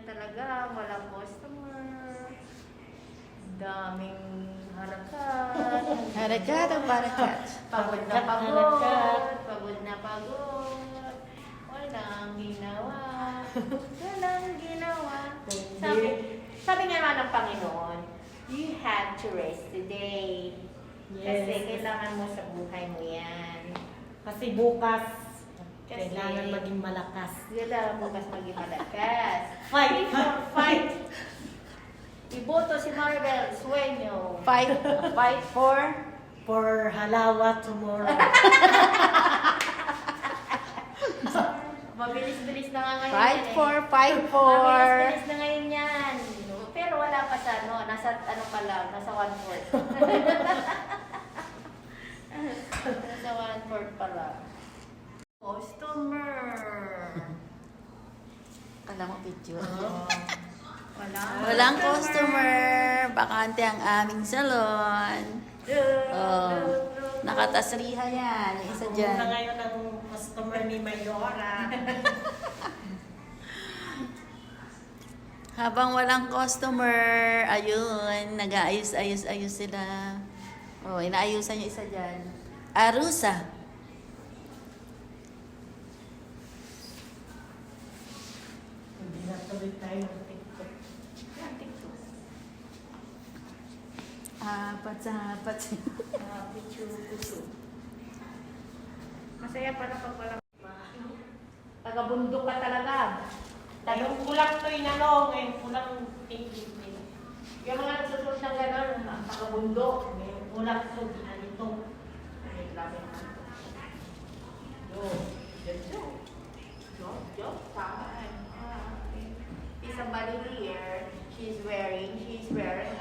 talaga, walang customer. Daming harakat. Harakat o barakat? Pagod na pagod. Pagod na pagod. Walang ginawa. Walang ginawa. Sabi nga ng Panginoon, you have to rest today. Kasi kailangan mo sa buhay mo yan. Kasi bukas, Kasi kailangan maging malakas. Kailangan bukas maging malakas. Fight! Fight! Iboto si Marvel, sueño. Fight for? For halawa tomorrow. Mabilis-bilis na nga ngayon Fight yan for. Mabilis-bilis na ngayon yan. Pero wala pa sa nasa ano pa lang, nasa 1/4. Nasa 1/4 pa lang. Customer. Kala mo picture. Walang Walang customer. Bakante ang aming salon. Oh. Nakatasriha yan. Yung isa Pumunta dyan. ngayon ang customer ni Mayora. Habang walang customer, ayun, nag-aayos-ayos sila. Oh, inaayusan yung isa dyan. Arusa. Hindi na tuloy tayo ng TikTok. Apat sa apat. Pichu. Masaya pala pag walang taga-bundok ka talaga. Yung kulang to inano, ngayon kulang tingin. Yung mga nagsusunod ng gano'n, ang taga-bundok. Ngayon kulang to, ginanito. Ay, grabe naman. Joke time. Is somebody here, she's wearing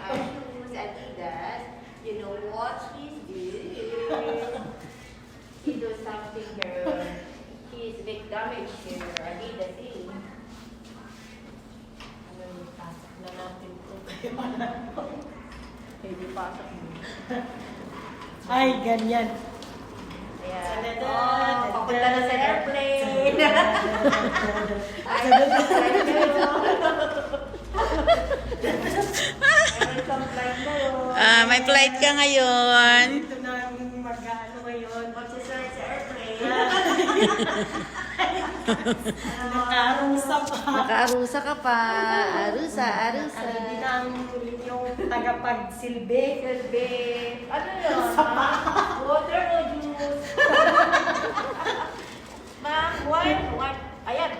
our shoes, Adidas. You know what she's doing? She do something girl. She's big damage here, Adidas eh. Ano yung tasak na natin to? Hindi pasok mo. Ay, ganyan. Ayan. Oh, papunta na sa airplane. Ay, May flight ka ngayon. Dito na mag-ano ngayon. Magsasearch sa airplane. Nakarusa pa. Nakaarusa ka pa. Arusa. Hindi na ang yung tagapagsilbi. Silbi. Ano yun? Water o juice? Ma'am, what? Ayan.